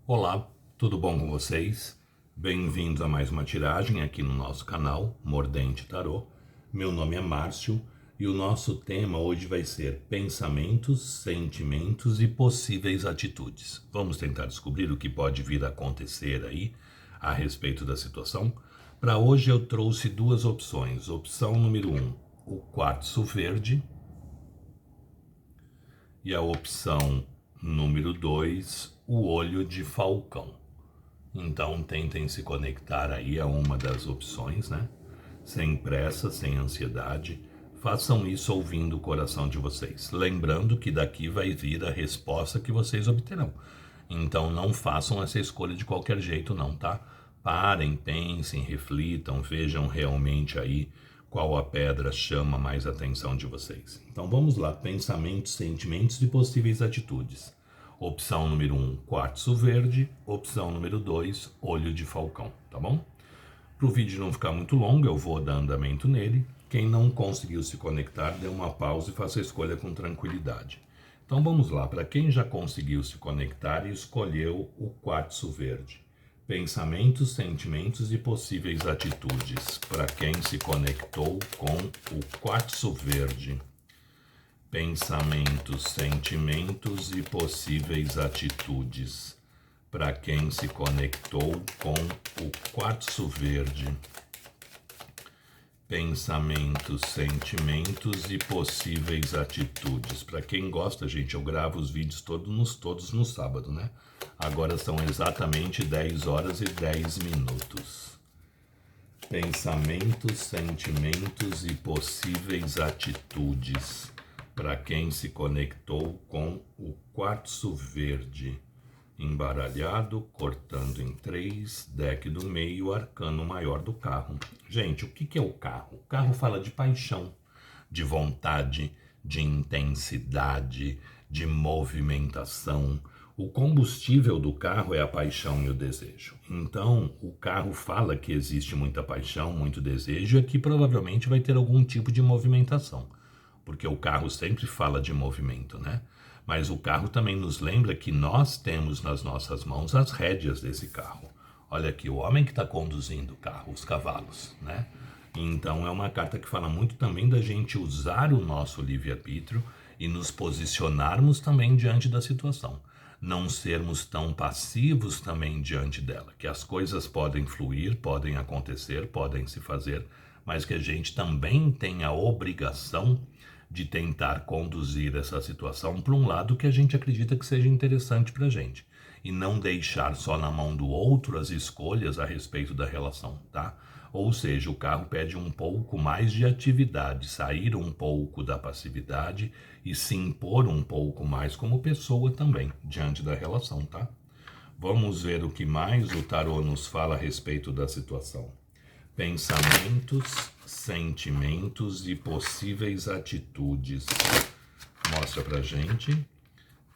Olá, tudo bom com vocês? Bem-vindos a mais uma tiragem aqui no nosso canal Mordente Tarô. Meu nome é Márcio e o nosso tema hoje vai ser pensamentos, sentimentos e possíveis atitudes. Vamos tentar descobrir o que pode vir a acontecer aí a respeito da situação. Para hoje eu trouxe duas opções. Opção número 1, o quartzo verde, e a opção número 2, o olho de falcão. Então tentem se conectar aí a uma das opções, né? Sem pressa, sem ansiedade. Façam isso ouvindo o coração de vocês. Lembrando que daqui vai vir a resposta que vocês obterão. Então não façam essa escolha de qualquer jeito não, tá? Parem, pensem, reflitam, vejam realmente aí qual a pedra chama mais a atenção de vocês. Então vamos lá, pensamentos, sentimentos e possíveis atitudes. Opção número 1, quartzo verde. Opção número 2, olho de falcão, tá bom? Para o vídeo não ficar muito longo, eu vou dar andamento nele. Quem não conseguiu se conectar, dê uma pausa e faça a escolha com tranquilidade. Então vamos lá, para quem já conseguiu se conectar e escolheu o quartzo verde. Pensamentos, sentimentos e possíveis atitudes. Para quem se conectou com o quartzo verde. Pensamentos, sentimentos e possíveis atitudes. Para quem se conectou com o quartzo verde. Pensamentos, sentimentos e possíveis atitudes. Para quem gosta, gente, eu gravo os vídeos todos no sábado, né? Agora são exatamente 10 horas e 10 minutos. Pensamentos, sentimentos e possíveis atitudes. Para quem se conectou com o quartzo verde. Embaralhado, cortando em 3, deck do meio, arcano maior do carro. Gente, o que é o carro? O carro fala de paixão, de vontade, de intensidade, de movimentação. O combustível do carro é a paixão e o desejo. Então, o carro fala que existe muita paixão, muito desejo, e aqui provavelmente vai ter algum tipo de movimentação, porque o carro sempre fala de movimento, né? Mas o carro também nos lembra que nós temos nas nossas mãos as rédeas desse carro. Olha aqui, o homem que está conduzindo o carro, os cavalos, né? Então é uma carta que fala muito também da gente usar o nosso livre-arbítrio e nos posicionarmos também diante da situação. Não sermos tão passivos também diante dela, que as coisas podem fluir, podem acontecer, podem se fazer, mas que a gente também tem a obrigação de tentar conduzir essa situação para um lado que a gente acredita que seja interessante para a gente. E não deixar só na mão do outro as escolhas a respeito da relação, tá? Ou seja, o carro pede um pouco mais de atividade, sair um pouco da passividade e se impor um pouco mais como pessoa também, diante da relação, tá? Vamos ver o que mais o tarô nos fala a respeito da situação. Pensamentos, sentimentos e possíveis atitudes. Mostra pra gente.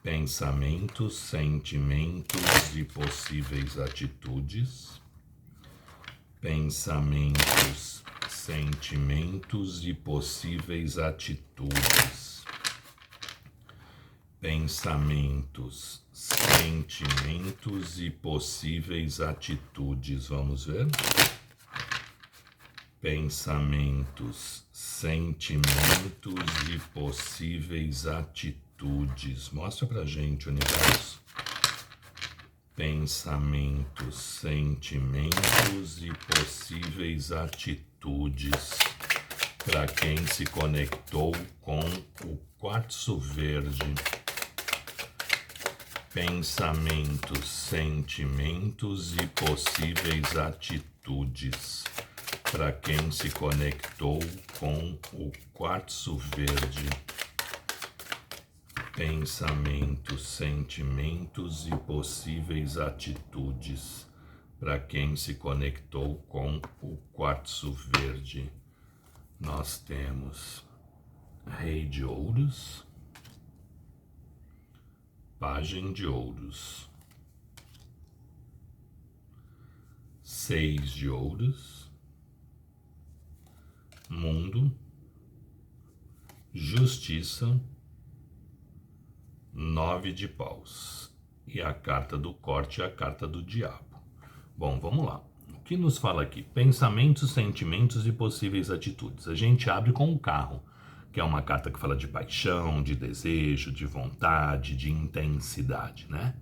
Pensamentos, sentimentos e possíveis atitudes. Pensamentos, sentimentos e possíveis atitudes. Pensamentos, sentimentos e possíveis atitudes. Vamos ver? Pensamentos, sentimentos e possíveis atitudes. Mostra pra gente, universo. Pensamentos, sentimentos e possíveis atitudes. Para quem se conectou com o quartzo verde. Pensamentos, sentimentos e possíveis atitudes. Para quem se conectou com o quartzo verde. Pensamentos, sentimentos e possíveis atitudes. Para quem se conectou com o quartzo verde. Nós temos Rei de Ouros, Pajem de Ouros, Seis de Ouros, Mundo, Justiça, 9 de Paus e a carta do corte é a carta do diabo. Bom, vamos lá. O que nos fala aqui? Pensamentos, sentimentos e possíveis atitudes. A gente abre com o carro, que é uma carta que fala de paixão, de desejo, de vontade, de intensidade, né?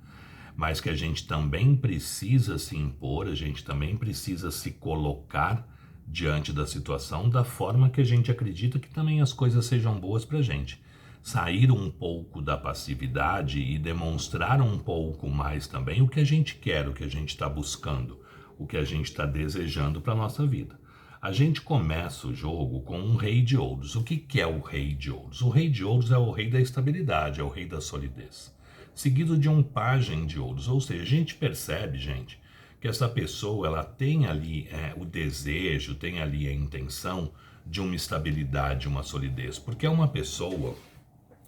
Mas que a gente também precisa se impor, a gente também precisa se colocar diante da situação da forma que a gente acredita que também as coisas sejam boas pra gente. Sair um pouco da passividade e demonstrar um pouco mais também o que a gente quer, o que a gente está buscando, o que a gente está desejando para a nossa vida. A gente começa o jogo com um rei de ouros. O que é o rei de ouros? O rei de ouros é o rei da estabilidade, é o rei da solidez. Seguido de um pajem de ouros. Ou seja, a gente percebe, gente, que essa pessoa ela tem ali o desejo, tem ali a intenção de uma estabilidade, uma solidez. Porque é uma pessoa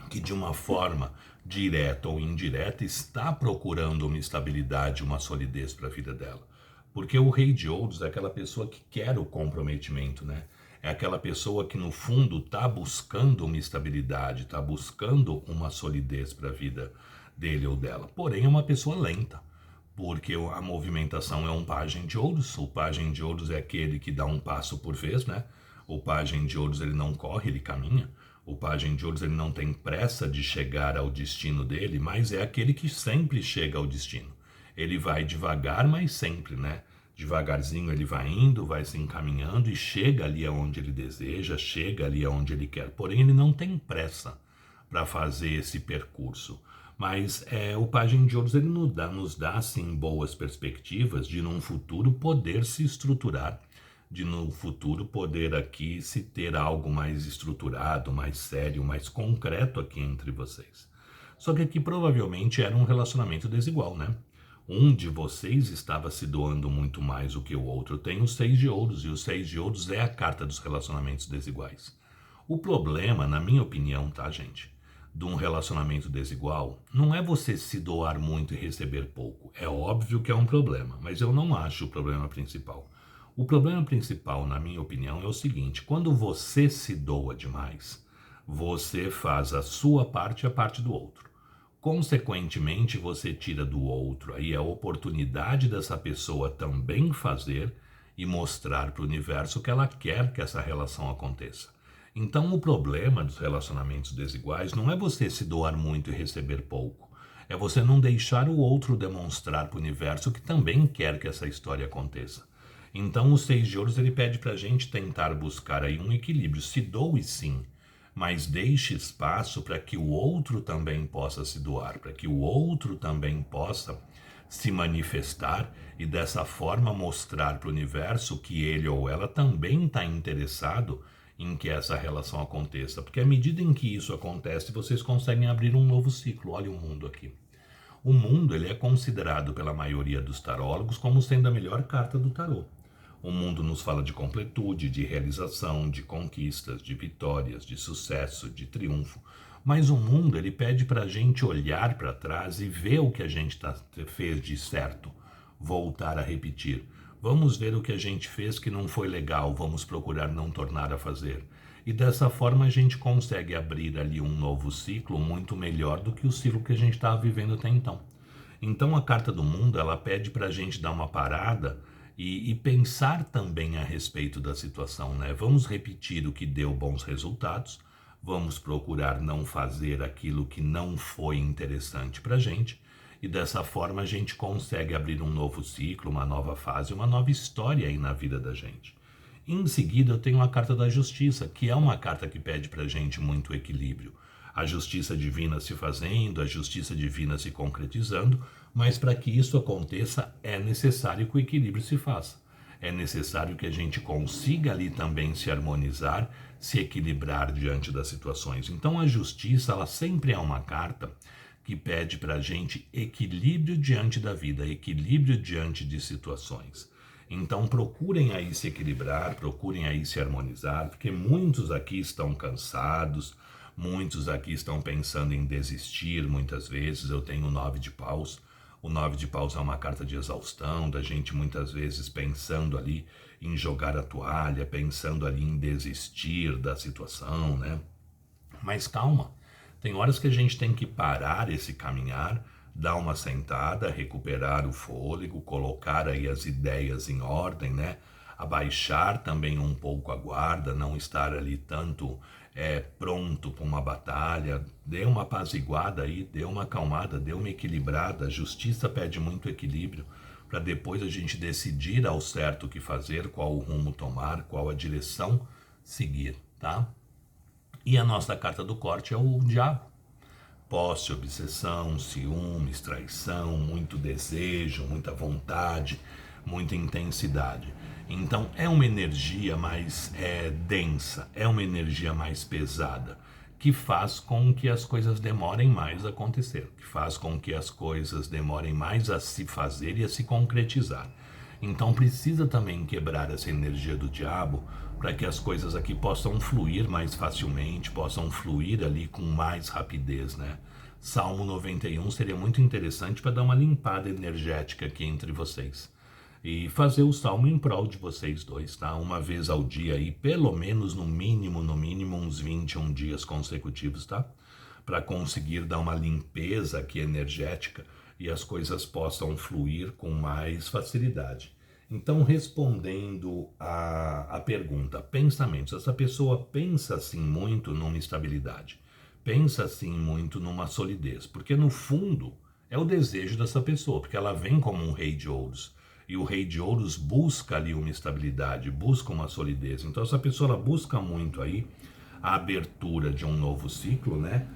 que de uma forma direta ou indireta está procurando uma estabilidade, uma solidez para a vida dela. Porque o rei de ouros é aquela pessoa que quer o comprometimento, né? É aquela pessoa que no fundo está buscando uma estabilidade, está buscando uma solidez para a vida dele ou dela. Porém é uma pessoa lenta, porque a movimentação é um pajem de ouros. O pajem de ouros é aquele que dá um passo por vez, né? O pajem de ouros ele não corre, ele caminha. O pajem de ouros ele não tem pressa de chegar ao destino dele, mas é aquele que sempre chega ao destino. Ele vai devagar, mas sempre, né? Devagarzinho ele vai indo, vai se encaminhando e chega ali aonde ele deseja, chega ali aonde ele quer. Porém, ele não tem pressa para fazer esse percurso. Mas o pajem de ouros ele nos dá assim, boas perspectivas de num futuro poder se estruturar, de no futuro poder aqui se ter algo mais estruturado, mais sério, mais concreto aqui entre vocês. Só que aqui provavelmente era um relacionamento desigual, né? Um de vocês estava se doando muito mais do que o outro. Tem o 6 de ouros, e o 6 de ouros é a carta dos relacionamentos desiguais. O problema, na minha opinião, tá, gente, de um relacionamento desigual, não é você se doar muito e receber pouco. É óbvio que é um problema, mas eu não acho o problema principal. O problema principal, na minha opinião, é o seguinte: quando você se doa demais, você faz a sua parte e a parte do outro. Consequentemente, você tira do outro aí a oportunidade dessa pessoa também fazer e mostrar para o universo que ela quer que essa relação aconteça. Então, o problema dos relacionamentos desiguais não é você se doar muito e receber pouco. É você não deixar o outro demonstrar para o universo que também quer que essa história aconteça. Então, o 6 de ouros ele pede para a gente tentar buscar aí um equilíbrio. Se doe sim, mas deixe espaço para que o outro também possa se doar, para que o outro também possa se manifestar e dessa forma mostrar para o universo que ele ou ela também está interessado em que essa relação aconteça. Porque à medida em que isso acontece, vocês conseguem abrir um novo ciclo. Olha o mundo aqui. O mundo ele é considerado pela maioria dos tarólogos como sendo a melhor carta do tarô. O mundo nos fala de completude, de realização, de conquistas, de vitórias, de sucesso, de triunfo. Mas o mundo ele pede para a gente olhar para trás e ver o que a gente fez de certo, voltar a repetir. Vamos ver o que a gente fez que não foi legal, vamos procurar não tornar a fazer. E dessa forma a gente consegue abrir ali um novo ciclo muito melhor do que o ciclo que a gente estava vivendo até então. Então a carta do mundo ela pede para a gente dar uma parada e pensar também a respeito da situação, né? Vamos repetir o que deu bons resultados, vamos procurar não fazer aquilo que não foi interessante para a gente, e dessa forma a gente consegue abrir um novo ciclo, uma nova fase, uma nova história aí na vida da gente. Em seguida eu tenho a carta da justiça, que é uma carta que pede para a gente muito equilíbrio. A justiça divina se fazendo, a justiça divina se concretizando, mas para que isso aconteça é necessário que o equilíbrio se faça. É necessário que a gente consiga ali também se harmonizar, se equilibrar diante das situações. Então a justiça, ela sempre é uma carta que pede para a gente equilíbrio diante da vida, equilíbrio diante de situações. Então procurem aí se equilibrar, procurem aí se harmonizar, porque muitos aqui estão cansados, muitos aqui estão pensando em desistir muitas vezes. Eu tenho o 9 de paus. O 9 de paus é uma carta de exaustão, da gente muitas vezes pensando ali em jogar a toalha, pensando ali em desistir da situação, né? Mas calma, tem horas que a gente tem que parar esse caminhar, dar uma sentada, recuperar o fôlego, colocar aí as ideias em ordem, né? Abaixar também um pouco a guarda, não estar ali tanto pronto para uma batalha. Dê uma apaziguada aí, dê uma acalmada, dê uma equilibrada. A justiça pede muito equilíbrio para depois a gente decidir ao certo o que fazer, qual o rumo tomar, qual a direção seguir, tá? E a nossa carta do corte é o diabo. Posse, obsessão, ciúmes, traição, muito desejo, muita vontade, muita intensidade. Então é uma energia mais densa, é uma energia mais pesada, que faz com que as coisas demorem mais a acontecer, que faz com que as coisas demorem mais a se fazer e a se concretizar. Então precisa também quebrar essa energia do diabo para que as coisas aqui possam fluir mais facilmente, possam fluir ali com mais rapidez, né? Salmo 91 seria muito interessante para dar uma limpada energética aqui entre vocês. E fazer o salmo em prol de vocês dois, tá? Uma vez ao dia aí, pelo menos no mínimo, uns 21 dias consecutivos, tá? Para conseguir dar uma limpeza aqui energética e as coisas possam fluir com mais facilidade. Então, respondendo a pergunta, pensamentos, essa pessoa pensa assim muito numa estabilidade, pensa assim muito numa solidez, porque no fundo é o desejo dessa pessoa, porque ela vem como um rei de ouros, e o rei de ouros busca ali uma estabilidade, busca uma solidez. Então essa pessoa ela busca muito aí a abertura de um novo ciclo, né?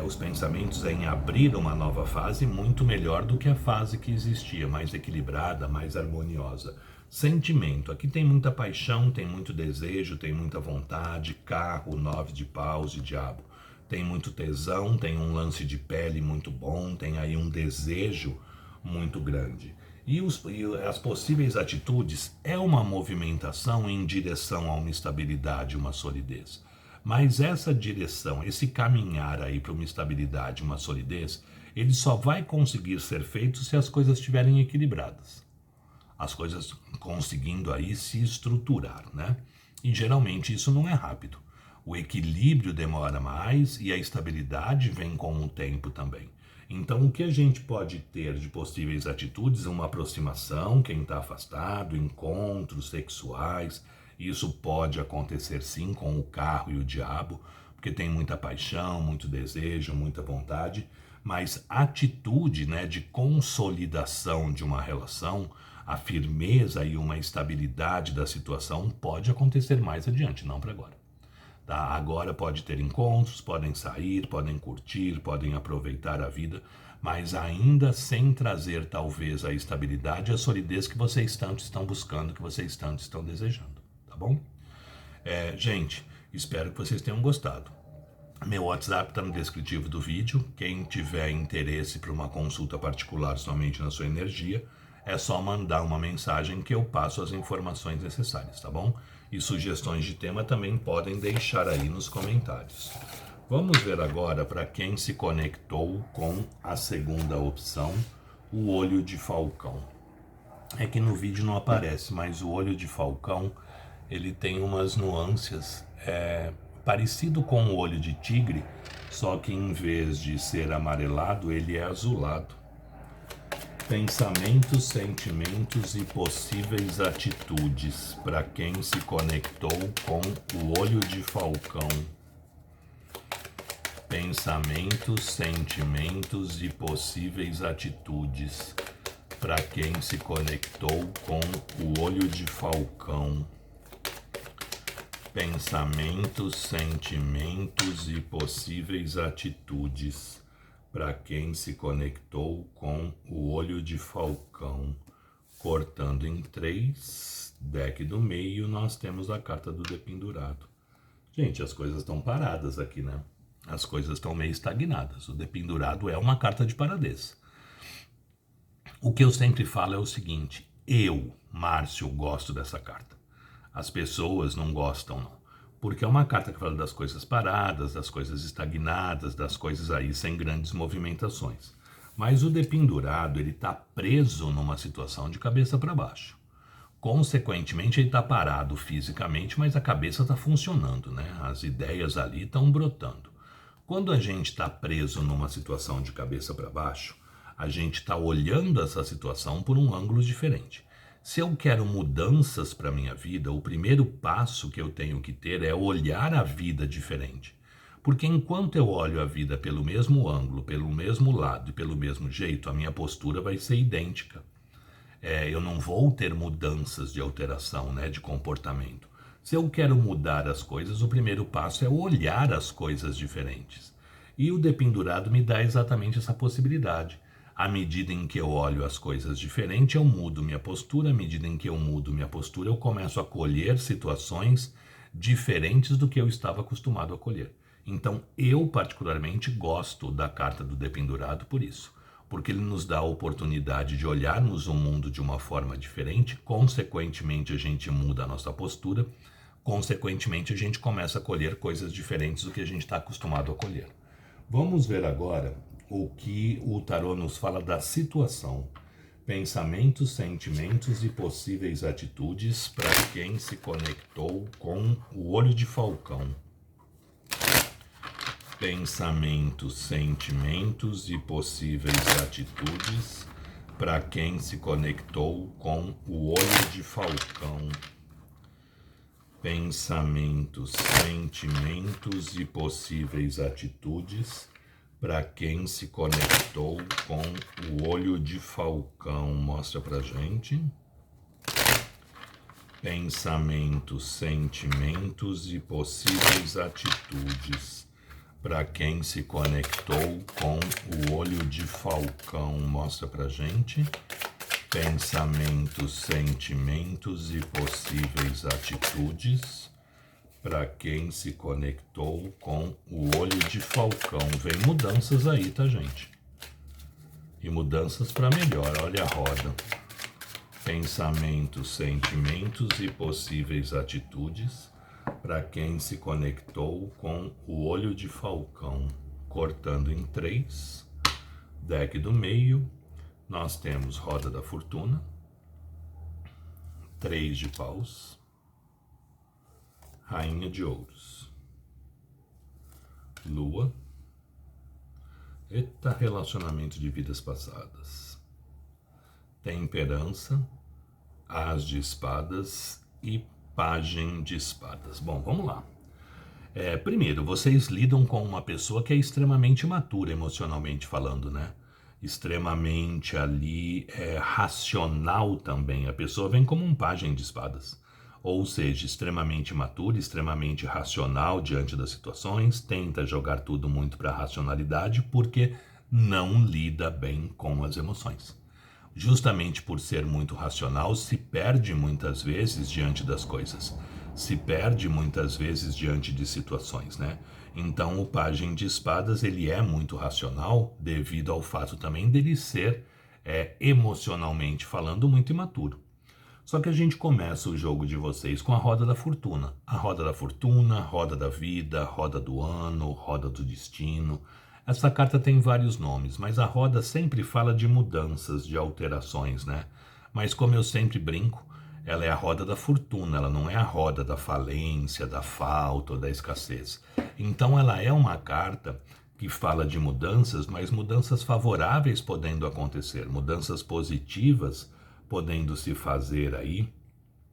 Os pensamentos em abrir uma nova fase muito melhor do que a fase que existia, mais equilibrada, mais harmoniosa. Sentimento, aqui tem muita paixão, tem muito desejo, tem muita vontade, carro, 9 de paus e diabo. Tem muito tesão, tem um lance de pele muito bom, tem aí um desejo muito grande. E as possíveis atitudes é uma movimentação em direção a uma estabilidade, uma solidez. Mas essa direção, esse caminhar aí para uma estabilidade, uma solidez, ele só vai conseguir ser feito se as coisas estiverem equilibradas. As coisas conseguindo aí se estruturar, né? E geralmente isso não é rápido. O equilíbrio demora mais e a estabilidade vem com o tempo também. Então, o que a gente pode ter de possíveis atitudes? Uma aproximação, quem está afastado, encontros sexuais. Isso pode acontecer sim com o carro e o diabo, porque tem muita paixão, muito desejo, muita vontade. Mas atitude, né, de consolidação de uma relação, a firmeza e uma estabilidade da situação pode acontecer mais adiante, não para agora. Tá? Agora pode ter encontros, podem sair, podem curtir, podem aproveitar a vida, mas ainda sem trazer talvez a estabilidade e a solidez que vocês tanto estão buscando, que vocês tanto estão desejando, tá bom? Gente, espero que vocês tenham gostado. Meu WhatsApp está no descritivo do vídeo. Quem tiver interesse para uma consulta particular somente na sua energia, é só mandar uma mensagem que eu passo as informações necessárias, tá bom? E sugestões de tema também podem deixar aí nos comentários. Vamos ver agora para quem se conectou com a segunda opção, o olho de falcão. É que no vídeo não aparece, mas o olho de falcão, ele tem umas nuances parecido com o olho de tigre, só que em vez de ser amarelado, ele é azulado. Pensamentos, sentimentos e possíveis atitudes para quem se conectou com o olho de falcão. Pensamentos, sentimentos e possíveis atitudes para quem se conectou com o olho de falcão. Pensamentos, sentimentos e possíveis atitudes para quem se conectou com o olho de falcão. Cortando em 3, deck do meio, nós temos a carta do dependurado. Gente, as coisas estão paradas aqui, né? As coisas estão meio estagnadas. O dependurado é uma carta de paradez. O que eu sempre falo é o seguinte: eu, Márcio, gosto dessa carta. As pessoas não gostam, não. Porque é uma carta que fala das coisas paradas, das coisas estagnadas, das coisas aí sem grandes movimentações. Mas o dependurado, ele está preso numa situação de cabeça para baixo. Consequentemente, ele está parado fisicamente, mas a cabeça está funcionando, né? As ideias ali estão brotando. Quando a gente está preso numa situação de cabeça para baixo, A gente está olhando essa situação por um ângulo diferente. Se eu quero mudanças para a minha vida, o primeiro passo que eu tenho que ter é olhar a vida diferente. Porque enquanto eu olho a vida pelo mesmo ângulo, pelo mesmo lado e pelo mesmo jeito, a minha postura vai ser idêntica. Eu não vou ter mudanças de alteração, né, de comportamento. Se eu quero mudar as coisas, o primeiro passo é olhar as coisas diferentes. E o dependurado me dá exatamente essa possibilidade. À medida em que eu olho as coisas diferentes, eu mudo minha postura. À medida em que eu mudo minha postura, eu começo a colher situações diferentes do que eu estava acostumado a colher. Então, eu particularmente gosto da carta do dependurado por isso. Porque ele nos dá a oportunidade de olharmos o mundo de uma forma diferente, consequentemente a gente muda a nossa postura, consequentemente a gente começa a colher coisas diferentes do que a gente está acostumado a colher. Vamos ver agora o que o tarô nos fala da situação, pensamentos, sentimentos e possíveis atitudes para quem se conectou com o olho de falcão. Pensamentos, sentimentos e possíveis atitudes para quem se conectou com o olho de falcão. Pensamentos, sentimentos e possíveis atitudes para quem se conectou com o olho de falcão. Mostra pra gente. Pensamentos, sentimentos e possíveis atitudes para quem se conectou com o olho de falcão. Mostra pra gente. Pensamentos, sentimentos e possíveis atitudes para quem se conectou com o olho de falcão. Vem mudanças aí, tá, gente? E mudanças para melhor. Olha a roda. Pensamentos, sentimentos e possíveis atitudes para quem se conectou com o olho de falcão. Cortando em 3. Deck do meio. Nós temos roda da fortuna. 3 de paus. Rainha de ouros. Lua. Eita, relacionamento de vidas passadas. Temperança. As de espadas e Pagem de espadas. Bom, vamos lá. Primeiro, vocês lidam com uma pessoa que é extremamente imatura emocionalmente falando, né? Extremamente ali racional também. A pessoa vem como um pajem de espadas. Ou seja, extremamente imatura, extremamente racional diante das situações, tenta jogar tudo muito para a racionalidade porque não lida bem com as emoções. Justamente por ser muito racional, se perde muitas vezes diante das coisas. Se perde muitas vezes diante de situações, né? Então o pajem de espadas, ele é muito racional devido ao fato também dele ser, emocionalmente falando, muito imaturo. Só que a gente começa o jogo de vocês com a roda da fortuna. A roda da fortuna, roda da vida, roda do ano, roda do destino. Essa carta tem vários nomes, mas a roda sempre fala de mudanças, de alterações, né? Mas como eu sempre brinco, ela é a roda da fortuna, ela não é a roda da falência, da falta ou da escassez. Então ela é uma carta que fala de mudanças, mas mudanças favoráveis podendo acontecer, mudanças positivas podendo se fazer aí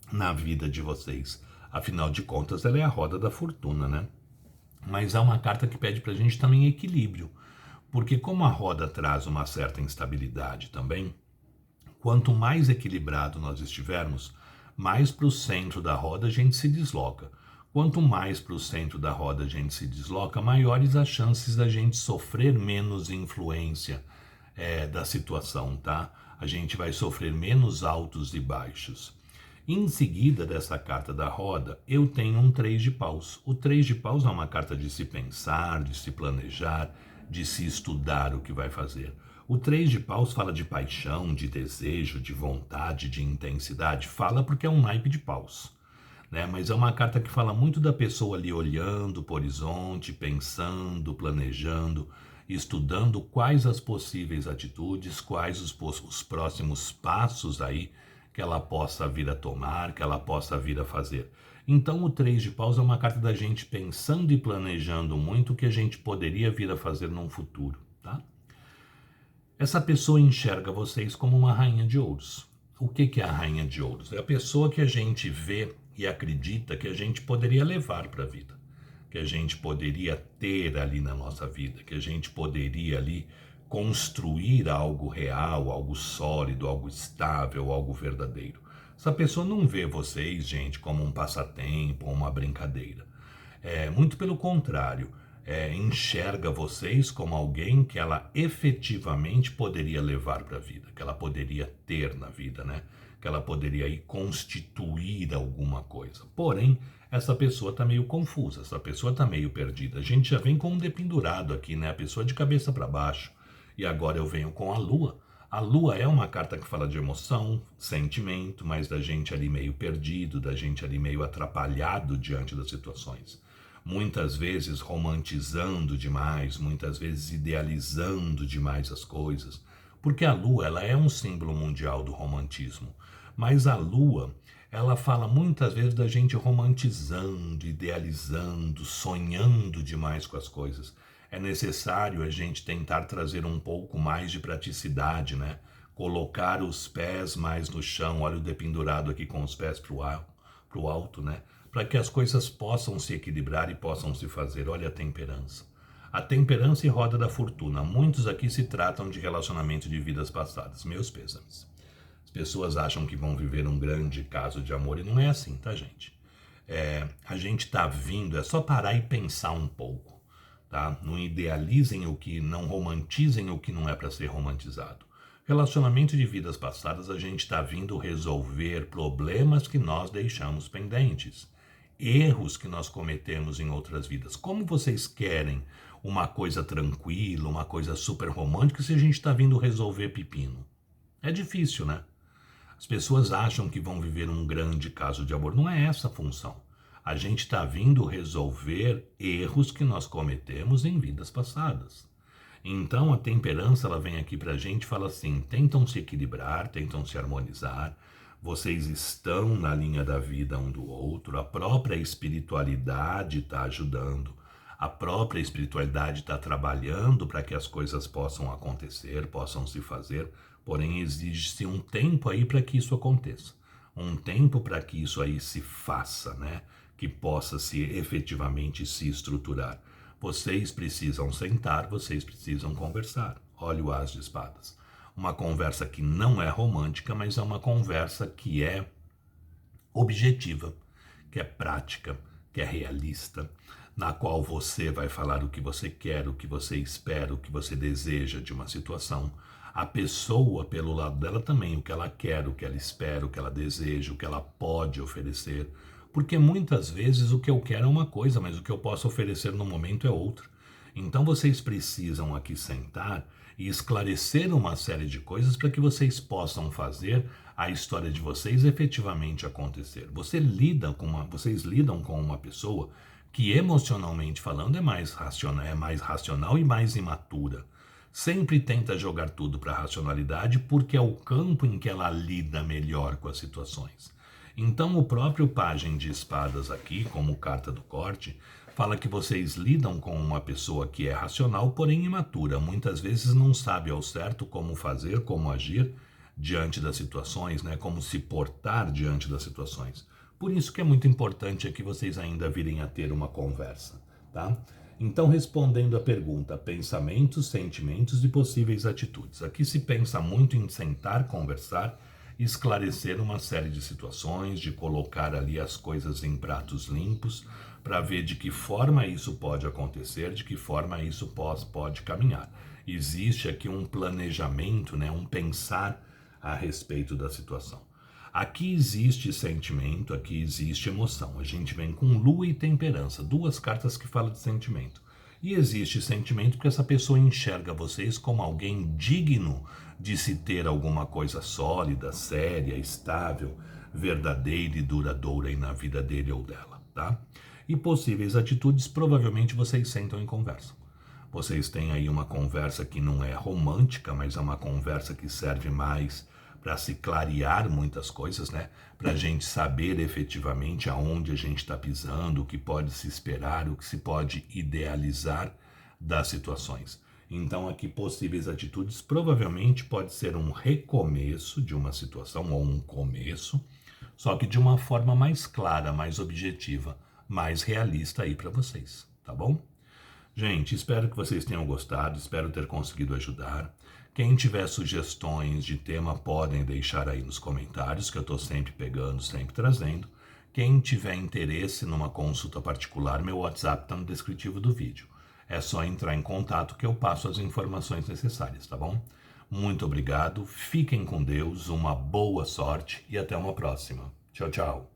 na vida de vocês. Afinal de contas, ela é a roda da fortuna, né? Mas é uma carta que pede pra gente também equilíbrio, porque como a roda traz uma certa instabilidade também, quanto mais equilibrado nós estivermos, mais para o centro da roda a gente se desloca. Quanto mais para o centro da roda a gente se desloca, maiores as chances da gente sofrer menos influência da situação, tá? A gente vai sofrer menos altos e baixos. Em seguida dessa carta da roda, eu tenho um 3 de paus. O 3 de paus é uma carta de se pensar, de se planejar, de se estudar o que vai fazer. O 3 de paus fala de paixão, de desejo, de vontade, de intensidade. Fala porque é um naipe de paus, né? Mas é uma carta que fala muito da pessoa ali olhando para o horizonte, pensando, planejando, estudando quais as possíveis atitudes, quais os próximos passos aí que ela possa vir a tomar, que ela possa vir a fazer. Então o 3 de paus é uma carta da gente pensando e planejando muito o que a gente poderia vir a fazer num futuro, tá? Essa pessoa enxerga vocês como uma rainha de ouros. O que é a rainha de ouros? É a pessoa que a gente vê e acredita que a gente poderia levar para a vida, que a gente poderia ter ali na nossa vida, que a gente poderia ali construir algo real, algo sólido, algo estável, algo verdadeiro. Essa pessoa não vê vocês, gente, como um passatempo ou uma brincadeira. Muito pelo contrário, enxerga vocês como alguém que ela efetivamente poderia levar para a vida, que ela poderia ter na vida, né? Que ela poderia aí constituir alguma coisa. Porém, essa pessoa está meio confusa, essa pessoa está meio perdida. A gente já vem com um dependurado aqui, né? A pessoa de cabeça para baixo. E agora eu venho com a lua. A lua é uma carta que fala de emoção, sentimento, mas da gente ali meio perdido, da gente ali meio atrapalhado diante das situações. Muitas vezes romantizando demais, muitas vezes idealizando demais as coisas. Porque a lua, ela é um símbolo mundial do romantismo. Mas a lua, ela fala muitas vezes da gente romantizando, idealizando, sonhando demais com as coisas. É necessário a gente tentar trazer um pouco mais de praticidade, né? Colocar os pés mais no chão, olha o dependurado aqui com os pés para o alto, né? Para que as coisas possam se equilibrar e possam se fazer. Olha a temperança. A temperança e roda da fortuna. Muitos aqui se tratam de relacionamento de vidas passadas. Meus pêsames. As pessoas acham que vão viver um grande caso de amor e não é assim, tá, gente? A gente tá vindo, é só parar e pensar um pouco. Tá? Não idealizem o que, não romantizem o que não é para ser romantizado. Relacionamento de vidas passadas, a gente está vindo resolver problemas que nós deixamos pendentes, erros que nós cometemos em outras vidas. Como vocês querem uma coisa tranquila, uma coisa super romântica, se a gente está vindo resolver pepino? É difícil, né? As pessoas acham que vão viver um grande caso de amor. Não é essa a função. A gente está vindo resolver erros que nós cometemos em vidas passadas. Então a temperança, ela vem aqui para a gente e fala assim, tentam se equilibrar, tentam se harmonizar, vocês estão na linha da vida um do outro, a própria espiritualidade está ajudando, a própria espiritualidade está trabalhando para que as coisas possam acontecer, possam se fazer, porém exige-se um tempo aí para que isso aconteça, um tempo para que isso aí se faça, né? Que possa se efetivamente se estruturar. Vocês precisam sentar, vocês precisam conversar. Olha o As de Espadas. Uma conversa que não é romântica, mas é uma conversa que é objetiva, que é prática, que é realista, na qual você vai falar o que você quer, o que você espera, o que você deseja de uma situação. A pessoa, pelo lado dela também, o que ela quer, o que ela espera, o que ela deseja, o que ela pode oferecer. Porque muitas vezes o que eu quero é uma coisa, mas o que eu posso oferecer no momento é outra. Então vocês precisam aqui sentar e esclarecer uma série de coisas para que vocês possam fazer a história de vocês efetivamente acontecer. Vocês lidam com uma pessoa que emocionalmente falando é mais racional e mais imatura. Sempre tenta jogar tudo para a racionalidade porque é o campo em que ela lida melhor com as situações. Então o próprio Pajem de Espadas aqui, como carta do corte, fala que vocês lidam com uma pessoa que é racional, porém imatura. Muitas vezes não sabe ao certo como fazer, como agir diante das situações, né? Como se portar diante das situações. Por isso que é muito importante que vocês ainda virem a ter uma conversa, tá? Então, respondendo à pergunta, pensamentos, sentimentos e possíveis atitudes. Aqui se pensa muito em sentar, conversar, esclarecer uma série de situações, de colocar ali as coisas em pratos limpos, para ver de que forma isso pode acontecer, de que forma isso pode caminhar. Existe aqui um planejamento, né, um pensar a respeito da situação. Aqui existe sentimento, aqui existe emoção. A gente vem com lua e temperança, duas cartas que falam de sentimento. E existe sentimento porque essa pessoa enxerga vocês como alguém digno de se ter alguma coisa sólida, séria, estável, verdadeira e duradoura aí na vida dele ou dela, tá? E possíveis atitudes, provavelmente vocês sentam e conversam. Vocês têm aí uma conversa que não é romântica, mas é uma conversa que serve mais para se clarear muitas coisas, né? Para a gente saber efetivamente aonde a gente está pisando, o que pode se esperar, o que se pode idealizar das situações. Então, aqui, possíveis atitudes provavelmente pode ser um recomeço de uma situação ou um começo, só que de uma forma mais clara, mais objetiva, mais realista aí para vocês, tá bom? Gente, espero que vocês tenham gostado, espero ter conseguido ajudar. Quem tiver sugestões de tema podem deixar aí nos comentários, que eu estou sempre pegando, sempre trazendo. Quem tiver interesse numa consulta particular, meu WhatsApp está no descritivo do vídeo. É só entrar em contato que eu passo as informações necessárias, tá bom? Muito obrigado, fiquem com Deus, uma boa sorte e até uma próxima. Tchau, tchau.